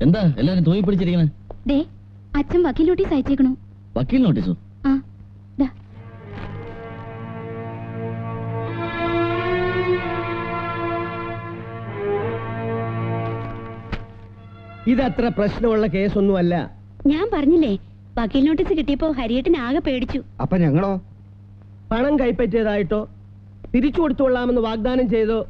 എന്താ എല്ലാരും തൂങ്ങി പിടിച്ചിരിക്കണേ? ദേ അച്ഛൻ വക്കീൽ നോട്ടീസ് അയച്ചേക്കണു. വക്കീൽ നോട്ടീസോ? ആ ദാ. ഇതത്ര പ്രശ്നമുള്ള കേസൊന്നുമല്ല. ഞാൻ പറഞ്ഞില്ലേ, വക്കീൽ നോട്ടീസ് കിട്ടിയപ്പോ ഹരിയേട്ടൻ ആകെ പേടിച്ചു. അപ്പൊ ഞങ്ങളോ? പണം കൈപ്പറ്റിയതായിട്ടോ തിരിച്ചു കൊടുത്തുകൊള്ളാമെന്ന് വാഗ്ദാനം ചെയ്തോ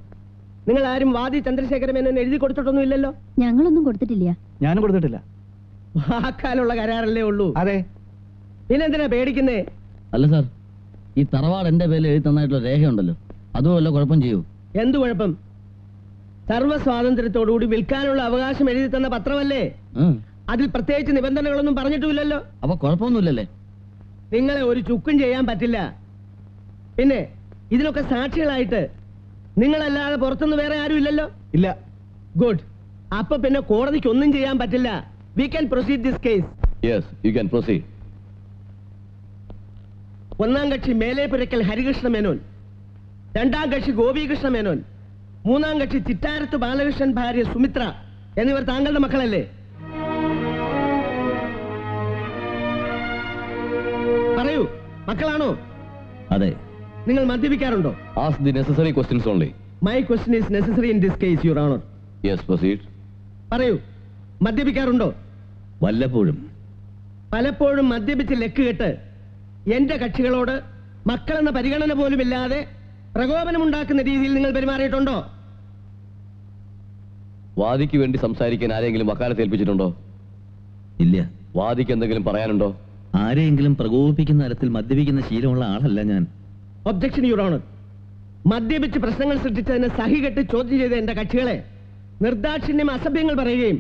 നിങ്ങൾ ആരും വാദി ചന്ദ്രശേഖര മേനോൻ എഴുതി കൊടുത്തിട്ടൊന്നും ഇല്ലല്ലോ. ഞങ്ങളൊന്നും കൊടുത്തിട്ടില്ല. ഞാനും കൊടുത്തിട്ടില്ല. വാക്കാലുള്ള കരാറല്ലേ ഉള്ളൂ. അതെ. പിന്നെന്തിനാ പേടിക്കുന്നേ? അല്ല സാർ, ഈ തറവാട് എന്റെ പേരിൽ എഴുതി തന്നായിട്ടുള്ള രേഖയുണ്ടല്ലോ, അതും വല്ല കുഴപ്പം ചെയ്യൂ? എന്തു കുഴപ്പം? സർവ്വ സ്വാതന്ത്ര്യത്തോടുകൂടി വിൽക്കാനുള്ള അവകാശം എഴുതി തന്ന പത്രമല്ലേ? അതിൽ പ്രത്യേകിച്ച് നിബന്ധനകളൊന്നും പറഞ്ഞിട്ടുമില്ലല്ലോ. അപ്പൊ കുഴപ്പമൊന്നുമില്ലല്ലേ? നിങ്ങളെ ഒരു ചുക്കും ചെയ്യാൻ പറ്റില്ല. പിന്നെ ഇതിനൊക്കെ സാക്ഷികളായിട്ട് നിങ്ങളല്ലാതെ പുറത്തുനിന്ന് വേറെ ആരും ഇല്ലല്ലോ. ഇല്ല. ഗുഡ്. അപ്പൊ പിന്നെ കോടതിക്ക് ഒന്നും ചെയ്യാൻ പറ്റില്ല. We can proceed this case. Yes, you can proceed. ഒന്നാം കക്ഷി മേലേപുരക്കൽ ഹരികൃഷ്ണ മേനോൻ, രണ്ടാം കക്ഷി ഗോപികൃഷ്ണ മേനോൻ, മൂന്നാം കക്ഷി ചിറ്റാരത്ത് ബാലകൃഷ്ണൻ ഭാര്യ സുമിത്ര എന്നിവർ താങ്കളുടെ മക്കളല്ലേ? പറയൂ, മക്കളാണോ? അതെ. നിങ്ങൾ മദ്യപിക്കാറുണ്ടോ? Ask the necessary questions only. My question is necessary in this case, Your Honor. Yes, proceed. പറയൂ, മദ്യപിക്കാറുണ്ടോ? വല്ലപ്പോഴും. പലപ്പോഴും മദ്യപിച്ച് ലക്ക് കെട്ട് എന്റെ കക്ഷികളോട് മക്കളെന്ന പരിഗണന പോലുമില്ലാതെ പ്രകോപനമുണ്ടാക്കുന്ന രീതിയിൽ നിങ്ങൾ പെരുമാറിയിട്ടുണ്ടോ? വാദിക്ക് വേണ്ടി സംസാരിക്കാൻ ആരെങ്കിലും വക്കാലത്ത് ഏൽപ്പിച്ചിട്ടുണ്ടോ? ഇല്ല. വാദിക്ക് എന്തെങ്കിലും പറയാനുണ്ടോ? ആരെയെങ്കിലും പ്രകോപിപ്പിക്കുന്ന തരത്തിൽ മദ്യപിക്കുന്ന ശീലമുള്ള ആളല്ല ഞാൻ. Objection, your honour. മദ്യപിച്ച് പ്രശ്നങ്ങൾ സൃഷ്ടിച്ചതിന് സഹികെട്ട് ചോദ്യം ചെയ്ത എന്റെ കക്ഷികളെ നിർദാക്ഷിണ്യം അസഭ്യങ്ങൾ പറയുകയും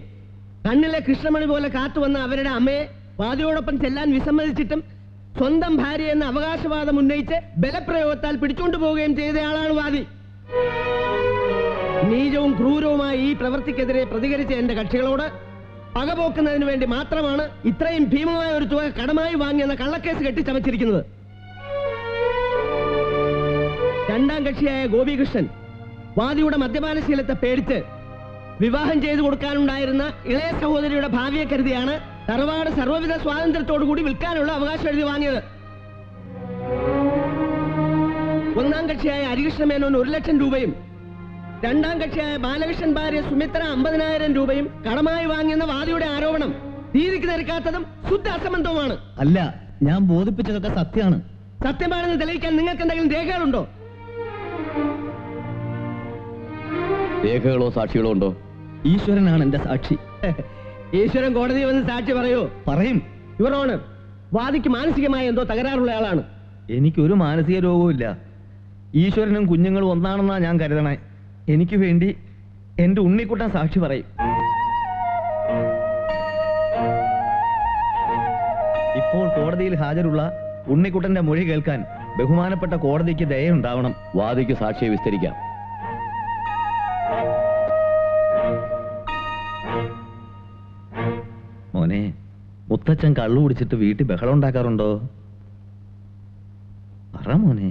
കണ്ണിലെ കൃഷ്ണമണി പോലെ കാത്തുവന്ന അവരുടെ അമ്മയെ വാദിയോടൊപ്പം ചെല്ലാൻ വിസമ്മതിച്ചിട്ടും സ്വന്തം ഭാര്യ എന്ന അവകാശവാദം ഉന്നയിച്ച് ബലപ്രയോഗത്താൽ പിടിച്ചുകൊണ്ടുപോവുകയും ചെയ്തയാളാണ് വാദി. നീചവും ക്രൂരവുമായ ഈ പ്രവൃത്തിക്കെതിരെ പ്രതികരിച്ച എന്റെ കക്ഷികളോട് പകപോക്കുന്നതിന് വേണ്ടി മാത്രമാണ് ഇത്രയും ഭീമമായ ഒരു തുക കടമായി വാങ്ങിയെന്ന കള്ളക്കേസ് കെട്ടിച്ചമച്ചിരിക്കുന്നത്. രണ്ടാം കക്ഷിയായ ഗോപികൃഷ്ണൻ വാദിയുടെ മദ്യപാനശീലത്തെ പേടിച്ച് വിവാഹം ചെയ്തു കൊടുക്കാനുണ്ടായിരുന്ന ഇളയ സഹോദരിയുടെ ഭാവിയെ കരുതിയാണ് തറവാട് സർവ്വവിധ സ്വാതന്ത്ര്യത്തോടു കൂടി വിൽക്കാനുള്ള അവകാശം എഴുതി വാങ്ങിയത്. ഒന്നാം കക്ഷിയായ ഹരികൃഷ്ണ മേനോൻ 1,00,000 രൂപയും രണ്ടാം കക്ഷിയായ ബാലകൃഷ്ണൻ ഭാര്യ സുമിത്ര 50,000 രൂപയും കടമായി വാങ്ങിയെന്ന വാദിയുടെ ആരോപണം നീതിക്ക് നിരക്കാത്തതും ശുദ്ധ അസംബന്ധവുമാണ്. അല്ല, ഞാൻ ബോധിപ്പിച്ചതൊക്കെ സത്യമാണ്. സത്യമാണെന്ന് തെളിയിക്കാൻ നിങ്ങൾക്ക് എന്തെങ്കിലും രേഖകളുണ്ടോ? രേഖകളോ സാക്ഷികളോ ഉണ്ടോ? ഈശ്വരനാണ് എന്റെ സാക്ഷി. ഈശ്വരൻ കോടതി വന്ന് സാക്ഷി പറയൂ? പറയും. യുവർ ഓണർ, വാദിക്ക് മാനസികമായ എന്തോ തകരാറുള്ള ആളാണ്. എനിക്കൊരു മാനസിക രോഗവും ഇല്ല. ഈശ്വരനും കുഞ്ഞുങ്ങളും ഒന്നാണെന്നാ ഞാൻ കരുതണേ. എനിക്ക് വേണ്ടി എന്റെ ഉണ്ണിക്കുട്ടൻ സാക്ഷി പറയും. ഇപ്പോൾ കോടതിയിൽ ഹാജരുള്ള ഉണ്ണിക്കുട്ടന്റെ മൊഴി കേൾക്കാൻ ബഹുമാനപ്പെട്ട കോടതിക്ക് ദയയുണ്ടാവണം. വാദിക്ക് സാക്ഷിയെ വിസ്തരിക്കാം. മോനെ, മുത്തച്ഛൻ കള്ളു കുടിച്ചിട്ട് വീട്ടിൽ ബഹളം ഉണ്ടാക്കാറുണ്ടോ? പറ മോനെ.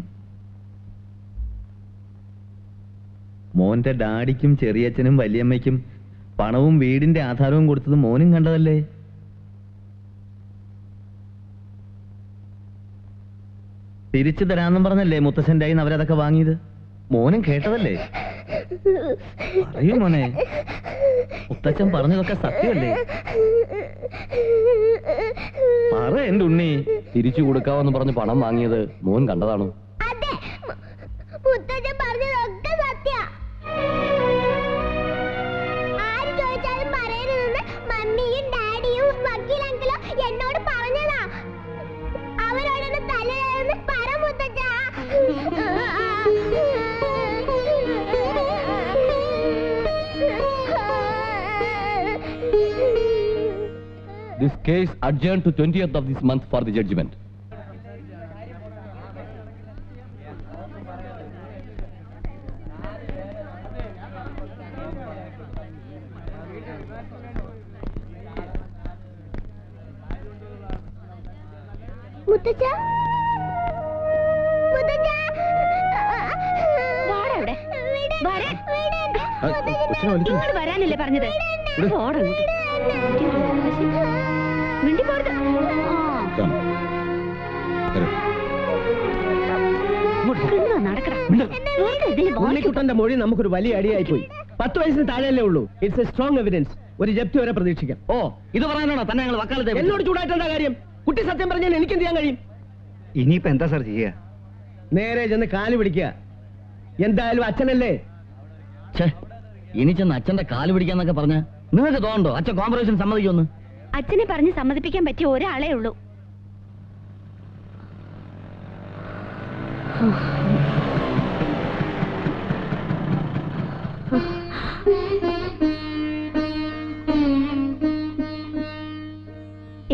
മോന്റെ ഡാഡിക്കും ചെറിയച്ഛനും വലിയമ്മയ്ക്കും പണവും വീടിന്റെ ആധാരവും കൊടുത്തത് മോനും കണ്ടതല്ലേ? തിരിച്ചു തരാന്നും പറഞ്ഞല്ലേ മുത്തച്ഛൻ്റെ കയ്യിൽ നിന്ന് അവരതൊക്കെ വാങ്ങിയത്? മോനും കേട്ടതല്ലേ? പറയൂ മോനെ, മുത്തച്ഛൻ പറഞ്ഞതൊക്കെ സത്യമല്ലേ? പറ എന്റെ ഉണ്ണി. തിരിച്ചു കൊടുക്കാമെന്ന് പറഞ്ഞ് പണം വാങ്ങിയത് മോൻ കണ്ടതാണോ? This case adjourned to 20th of this month for the judgment. മുത്തച്ഛ, മുത്തച്ഛ, ഇങ്ങോട്ട് വരാനല്ലേ പറഞ്ഞത്? പോടാ ഇങ്ങോട്ട്. മിണ്ടി പോരുത്. ഇങ്ങ് നടക്കടാ. വെറുതെ ഇതില് ബോൾ ഉണ്ണിക്കുട്ടന്റെ മൊഴി നമുക്കൊരു വലിയ അടിയായി പോയി. 10 വയസ്സിന് താഴെയല്ലേ ഉള്ളൂ. It's A strong evidence. ഒരു ജപ്തി വരെ പ്രതീക്ഷിക്കാം. ഓ, ഇത് പറയാനാണോ തന്നെ ഞങ്ങൾ വക്കാലത്തെ എന്നോട് ചൂടായിട്ടെന്താ കാര്യം? കുട്ടി സത്യം പറഞ്ഞാൽ എനിക്ക് എന്ത് ചെയ്യാൻ കഴിയും? ഇനിയിപ്പോ എന്താ സാർ ചെയ്യുക? നേരെ ചെന്ന് കാല് പിടിക്കുക. എന്തായാലും അച്ഛനല്ലേ. ഇനി ചെന്ന് അച്ഛന്റെ കാല് പിടിക്കാന്നൊക്കെ പറഞ്ഞ നിങ്ങൾക്ക് തോന്നുന്നുണ്ടോ അച്ഛൻ കോമ്പറേഷൻ സമ്മതിക്കൊന്ന്? അച്ഛനെ പറഞ്ഞ് സമ്മതിപ്പിക്കാൻ പറ്റിയ ഒരാളേ ഉള്ളൂ.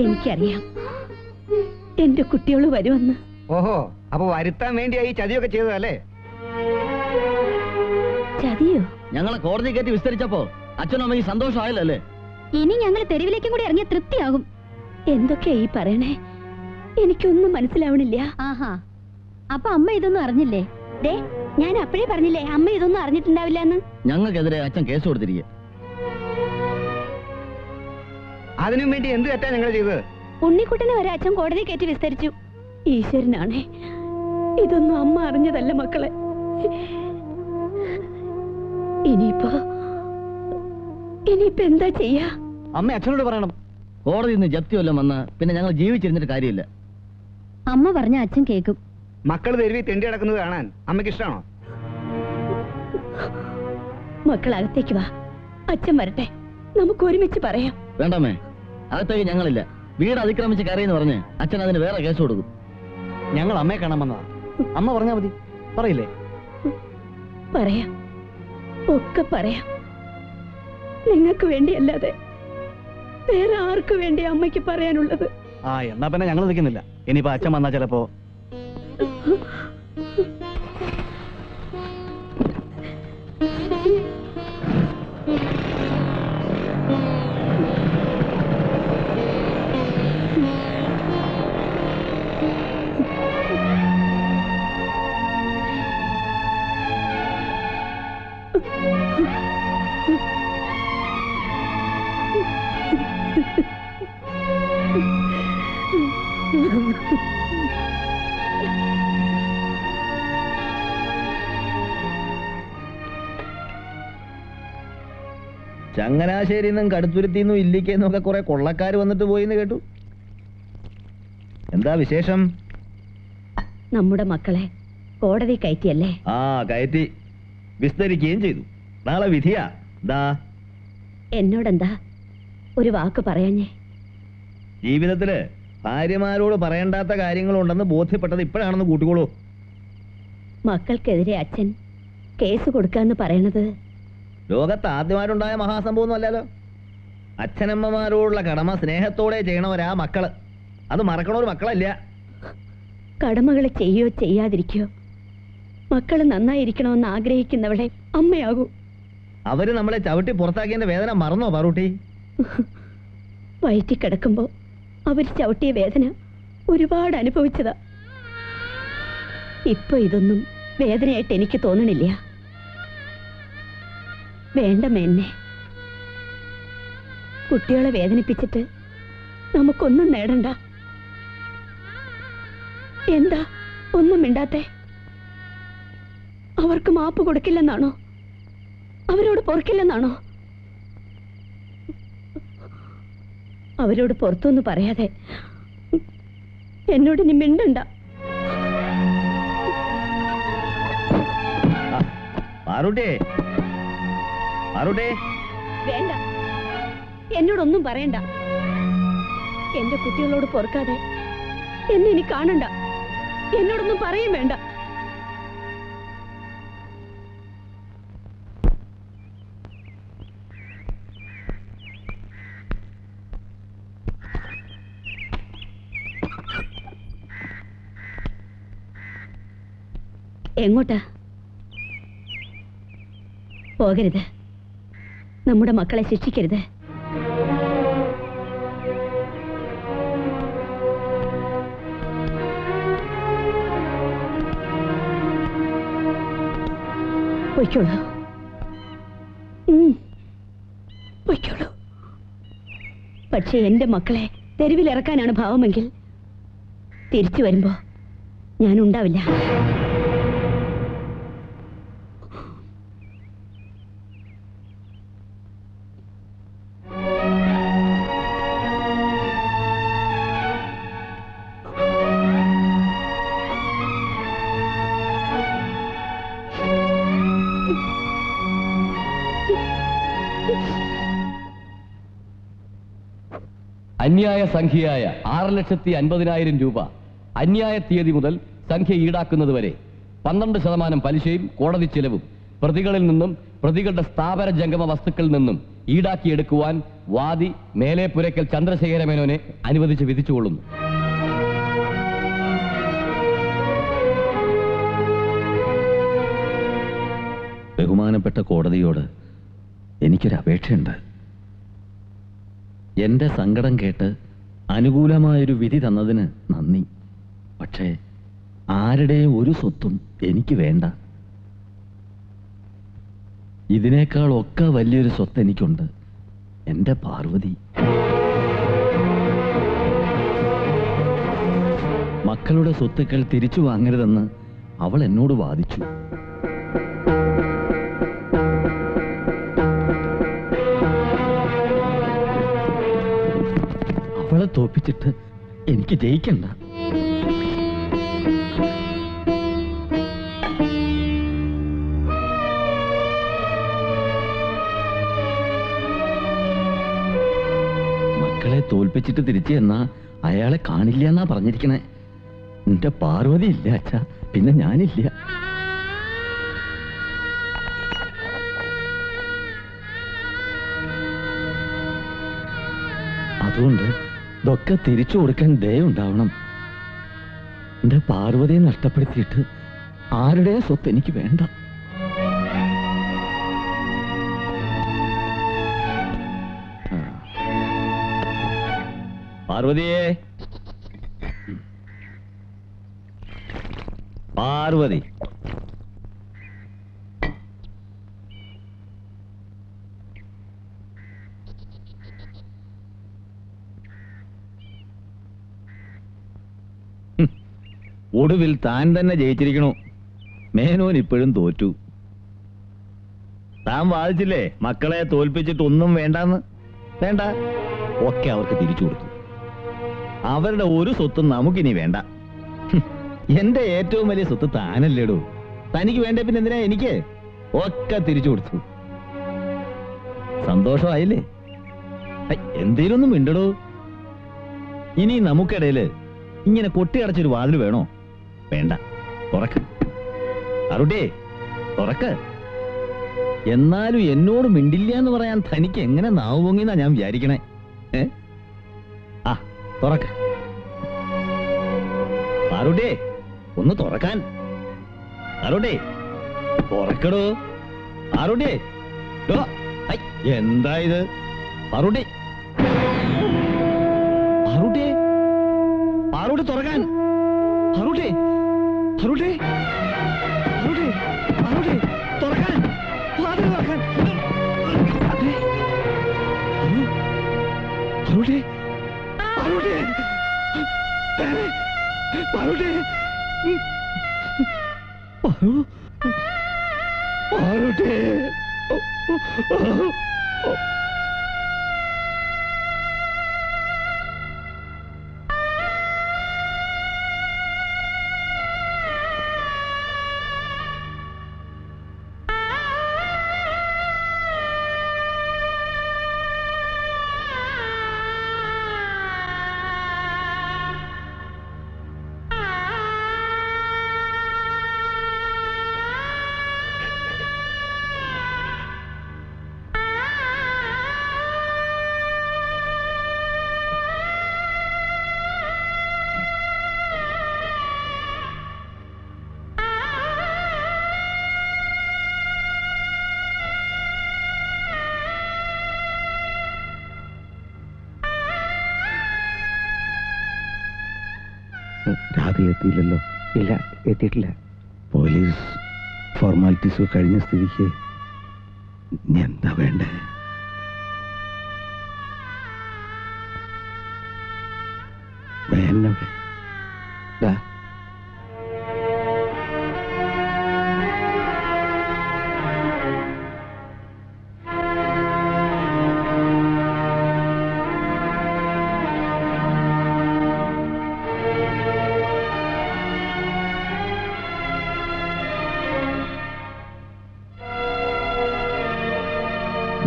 എനിക്കറിയാം എന്റെ കുട്ടികള് വരുമെന്ന്. ഓഹോ, അപ്പൊ വരുത്താൻ വേണ്ടിയായി ചതിയൊക്കെ ചെയ്തതല്ലേ? ചതിയോ? ഞങ്ങളെ കോടതി കയറ്റി വിസ്തരിച്ചപ്പോ അച്ഛനും അമ്മയ്ക്ക് സന്തോഷമായല്ലോ അല്ലേ? ഇനി ഞങ്ങൾ തെരുവിലേക്കും കൂടി ഇറങ്ങിയ തൃപ്തിയാകും. എന്തൊക്കെയാ ഈ പറയണേ? എനിക്കൊന്നും മനസ്സിലാവണില്ല. ആഹാ, അപ്പൊ അമ്മ ഇതൊന്നും അറിഞ്ഞില്ലേ? ദേ, ഞാൻ അപ്പോഴേ പറഞ്ഞില്ലേ അമ്മ ഇതൊന്നും അറിഞ്ഞിട്ടുണ്ടാവില്ല എന്ന്. ഞങ്ങൾക്കെതിരെ അച്ഛൻ കേസ് കൊടുത്തിരിക്കുക. അതിനും വേണ്ടി എന്ത് തെറ്റാ ഞങ്ങൾ ചെയ്തത്? ഉണ്ണിക്കുട്ടനെ വരെ അച്ഛൻ കോടതി കയറ്റി വിസ്തരിച്ചു. ഈശ്വരനാണേ, ഇതൊന്നും അമ്മ അറിഞ്ഞതല്ല മക്കളെ. ഇനിയിപ്പോ എന്താ ചെയ്യാ? അമ്മ അച്ഛനോട് പറയണം. കോടതി നിന്ന് ജപ്തി വല്ലതും വന്ന പിന്നെ ഞങ്ങൾ ജീവിച്ചിരുന്നിട്ട് കാര്യമില്ല. അമ്മ പറഞ്ഞ അച്ഛൻ കേൾക്കും. മക്കൾ തെരുവി തെണ്ടി കിടക്കുന്നത് കാണാൻ അമ്മയ്ക്ക് ഇഷ്ടമാണോ? മക്കളകത്തേക്ക് വാ, അച്ഛൻ വരട്ടെ, നമുക്ക് ഒരുമിച്ച് പറയാം. വേണ്ടമ്മേ, അകത്തേക്ക് ഞങ്ങളില്ല. വീട് അതിക്രമിച്ച് കയറിയെന്ന് പറഞ്ഞ് അച്ഛൻ അതിന് വേറെ കേസ് കൊടുക്കും. ഞങ്ങൾ അമ്മയെ കാണാൻ വന്നതാ. അമ്മ പറഞ്ഞാ മതി. പറയില്ലേ? പറയാം, ഒക്കെ പറയാം. നിങ്ങൾക്ക് വേണ്ടിയല്ലാതെ വേറെ ആർക്ക് വേണ്ടി അമ്മയ്ക്ക് പറയാനുള്ളത്? എന്നാ പിന്നെ ഞങ്ങൾ നിൽക്കുന്നില്ല. ഇനിയിപ്പോ അച്ഛൻ വന്നാ ചിലപ്പോ ചങ്ങനാശ്ശേരി നിന്നും കടുത്തുരുത്തിന്നും ഇല്ലിക്കെന്നൊക്കെ കുറെ കൊള്ളക്കാർ വന്നിട്ട് പോയിന്ന് കേട്ടു. എന്താ വിശേഷം? നമ്മുടെ മക്കളെ കോടതി കയറ്റിയല്ലേ? കയറ്റി വിസ്തരിക്കുകയും ചെയ്തു. നാളെ വിധിയാ. എന്നോടെന്താ ഒരു വാക്ക് പറയാഞ്ഞേ? ജീവിതത്തില് ഭാര്യമാരോട് പറയേണ്ടാത്ത കാര്യങ്ങളുണ്ടെന്ന് ബോധ്യപ്പെട്ടത് ഇപ്പോഴാണെന്ന് കൂട്ടിക്കോളൂ. മക്കൾക്കെതിരെ അച്ഛൻ കേസ് കൊടുക്കാന്ന് പറയണത് ലോകത്ത് ആദ്യമായിട്ടുണ്ടായ മഹാസംഭവം അല്ലല്ലോ. അച്ഛനമ്മമാരോടുള്ള കടമ സ്നേഹത്തോടെ ചെയ്യണവരാ മക്കള്. അത് മറക്കണൊരു മക്കളല്ല. കടമകളെ ചെയ്യോ ചെയ്യാതിരിക്കോ, മക്കള് നന്നായിരിക്കണമെന്ന് ആഗ്രഹിക്കുന്നവളെ അമ്മയാകൂ. അവര് നമ്മളെ ചവിട്ടി പുറത്താക്കിയതിന്റെ വേദന മറന്നോ പാറൂട്ടി? വയറ്റി കിടക്കുമ്പോ അവര് ചവിട്ടിയ വേദന ഒരുപാട് അനുഭവിച്ചതാ. ഇപ്പൊ ഇതൊന്നും വേദനയായിട്ട് എനിക്ക് തോന്നണില്ല. വേണ്ട മേന്നെ, കുട്ടികളെ വേദനിപ്പിച്ചിട്ട് നമുക്കൊന്നും നേടണ്ട. എന്താ ഒന്നും മിണ്ടാത്തെ? അവർക്ക് മാപ്പ് കൊടുക്കില്ലെന്നാണോ? അവരോട് പൊറുക്കില്ലെന്നാണോ? അവരോട് പുറത്തൊന്നും പറയാതെ എന്നോട് നീ മിണ്ടണ്ട. വേണ്ട, എന്നോടൊന്നും പറയണ്ട. എന്റെ കുട്ടികളോട് പൊറുക്കാതെ എന്നെ ഇനി കാണണ്ട. എന്നോടൊന്നും പറയും വേണ്ട. എങ്ങോട്ടാ? പോകരുത്. നമ്മുടെ മക്കളെ ശിക്ഷിക്കരുത്. പൊയ്ക്കോളൂ. പൊയ്ക്കോളൂ. പക്ഷെ എന്റെ മക്കളെ തെരുവിലിറക്കാനാണ് ഭാവമെങ്കിൽ തിരിച്ചു വരുമ്പോ ഞാനുണ്ടാവില്ല. അന്യായ സംഖ്യയായ 6,50,000 രൂപ അന്യായ തീയതി മുതൽ സംഖ്യ ഈടാക്കുന്നതുവരെ 12% പലിശയും കോടതി ചെലവും പ്രതികളിൽ നിന്നും പ്രതികളുടെ സ്ഥാപന ജംഗമ വസ്തുക്കളിൽ നിന്നും ഈടാക്കിയെടുക്കുവാൻ വാദി മേലേപ്പുരയ്ക്കൽ ചന്ദ്രശേഖര മേനോനെ അനുവദിച്ച് വിധിച്ചുകൊള്ളുന്നു. ബഹുമാനപ്പെട്ട കോടതിയോട് എനിക്കൊരപേക്ഷയുണ്ട്. എന്റെ സങ്കടം കേട്ട് അനുകൂലമായൊരു വിധി തന്നതിന് നന്ദി. പക്ഷേ ആരുടെയും ഒരു സ്വത്തും എനിക്ക് വേണ്ട. ഇതിനേക്കാൾ ഒക്കെ വലിയൊരു സ്വത്ത് എനിക്കുണ്ട്, എന്റെ പാർവതി. മക്കളുടെ സ്വത്തുക്കൾ തിരിച്ചു വാങ്ങരുതെന്ന് അവൾ എന്നോട് വാദിച്ചു. അവളെ തോപ്പിച്ചിട്ട് എനിക്ക് ജയിക്കണ്ട. മക്കളെ തോൽപ്പിച്ചിട്ട് തിരിച്ചു എന്നാ അയാളെ കാണില്ല എന്നാ പറഞ്ഞിരിക്കണേ. എന്റെ പാർവതി ഇല്ല അച്ഛാ, പിന്നെ ഞാനില്ല. അതുകൊണ്ട് ഇതൊക്കെ തിരിച്ചു കൊടുക്കാൻ ദയുണ്ടാവണം. എന്റെ പാർവതിയെ നഷ്ടപ്പെടുത്തിയിട്ട് ആരുടെയും സ്വത്ത് എനിക്ക് വേണ്ട. പാർവതിയെ, പാർവതി, ഒടുവിൽ താൻ തന്നെ ജയിച്ചിരിക്കണു. മേനോൻ ഇപ്പോഴും തോറ്റു. താൻ വാദിച്ചില്ലേ മക്കളെ തോൽപ്പിച്ചിട്ട് ഒന്നും വേണ്ടെന്ന്? വേണ്ട, ഒക്കെ അവർക്ക് തിരിച്ചു കൊടുത്തു. അവരുടെ ഒരു സ്വത്തും നമുക്കിനി വേണ്ട. എന്റെ ഏറ്റവും വലിയ സ്വത്ത് താനല്ലേടൂ. തനിക്ക് വേണ്ട പിന്നെ എന്തിനാ എനിക്ക്? ഒക്കെ തിരിച്ചു കൊടുത്തു. സന്തോഷമായില്ലേ? എന്തേലും ഒന്നും മിണ്ടടൂ. ഇനി നമുക്കിടയില് ഇങ്ങനെ കൊട്ടിയടച്ചൊരു വാതിൽ വേണോ? വേണ്ട, തുറക്ക്. അറുട്ടേ, തുറക്ക്. എന്നാലും എന്നോട് മിണ്ടില്ല എന്ന് പറയാൻ തനിക്ക് എങ്ങനെ നാവ് പൊങ്ങിന്നാ ഞാൻ വിചാരിക്കണേ. ആ, തുറക്ക്. പാറുട്ടേ, ഒന്ന് തുറക്കാൻ. പാറുട്ടേ, തുറക്കടോ. പാറുട്ടേ, എന്താ ഇത്? പാറുട്ടേ, പാറുട്ടേ, പാറുട്ടി തുറക്കാൻ. പാറുട്ടേ, പാറുട്ടേ, പാറുട്ടേ, പാറുട്ടേ, തുറക്കാൻ. വാതിൽ തുറക്കാൻ. പാറുട്ടേ, പാറുട്ടേ, പാറുട്ടേ, പാറുട്ടേ, പാറുട്ടേ. രാധ എത്തിയില്ലല്ലോ? ഇല്ല, എത്തിയിട്ടില്ല. പോലീസ് ഫോർമാലിറ്റീസ് കഴിഞ്ഞ സ്ഥിതിക്ക് ഇനി എന്താ വേണ്ടേ? വേണ്ട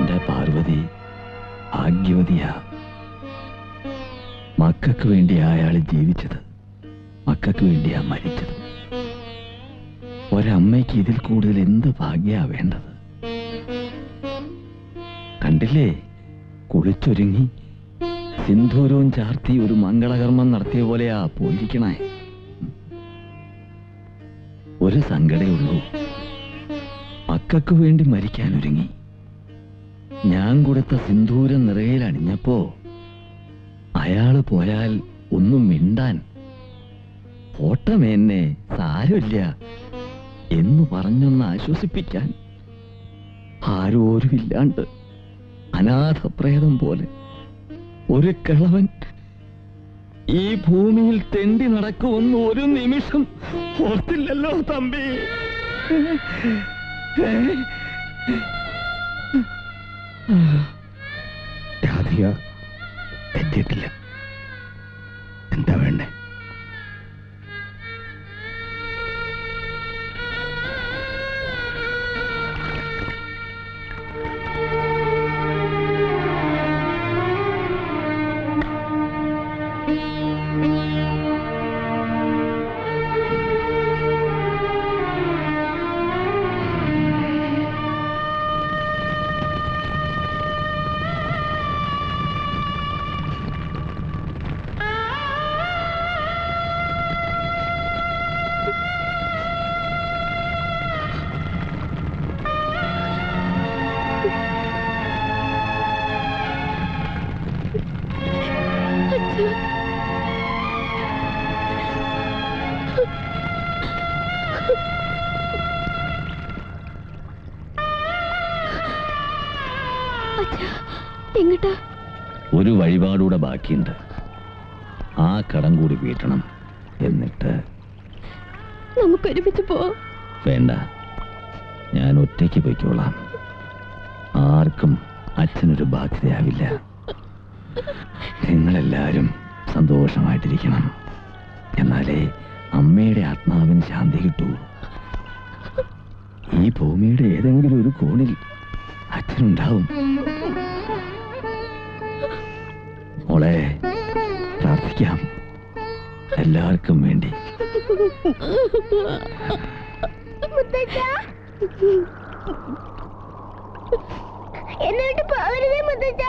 എന്റെ പാർവതി ഭാഗ്യവതിയാ. മക്കൾക്ക് വേണ്ടിയാ അയാൾ ജീവിച്ചത്, മക്കൾക്ക് വേണ്ടിയാ മരിച്ചത്. ഒരമ്മയ്ക്ക് ഇതിൽ കൂടുതൽ എന്ത് ഭാഗ്യാ വേണ്ടത്? കണ്ടില്ലേ, കുളിച്ചൊരുങ്ങി സിന്ദൂരവും ചാർത്തി ഒരു മംഗളകർമ്മം നടത്തിയ പോലെയാ പോയിരിക്കണേ. ഒരു സങ്കടേ ഉള്ളൂ, മക്കൾക്ക് വേണ്ടി മരിക്കാൻ ഒരുങ്ങി. ഞാൻ കൊടുത്ത സിന്ദൂരം നിറയിൽ അണിഞ്ഞപ്പോ അയാള് പോയാൽ ഒന്നും മിണ്ടാൻ, ഓട്ടമേന്നെ സാരമില്ല എന്ന് പറഞ്ഞൊന്ന് ആശ്വസിപ്പിക്കാൻ ആരോരുമില്ലാണ്ട് അനാഥപ്രേതം പോലെ ഒരു കിളവൻ ഈ ഭൂമിയിൽ തെണ്ടി നടക്കുമെന്ന് ഒരു നിമിഷം ഓർത്തില്ലല്ലോ തമ്പി. രാധിക തെറ്റിയിട്ടില്ല. എന്താ വേണ്ടേ? എങ്ങട്ടാ? ഒരു വഴിപാടൂടെ ബാക്കിയുണ്ട്, ആ കടം കൂടി വീട്ടണം. എന്നിട്ട് നമുക്ക് ഒരുമിച്ച് പോവാം. വേണ്ട, ഞാൻ ഒറ്റയ്ക്ക് പോയിക്കോളാം. ആർക്കും അച്ഛനൊരു ബാധ്യതയാവില്ല. നിങ്ങളെല്ലാരും സന്തോഷമായിട്ടിരിക്കണം, എന്നാലേ അമ്മയുടെ ആത്മാവിന് ശാന്തി കിട്ടൂ. ഈ ഭൂമിയുടെ ഏതെങ്കിലും ഒരു കോണിൽ അച്ഛനുണ്ടാവും. മോളെ, പ്രാർത്ഥിക്കാം എല്ലാവർക്കും വേണ്ടി. എന്നിട്ട് പോവരുതേ മുത്തച്ഛ.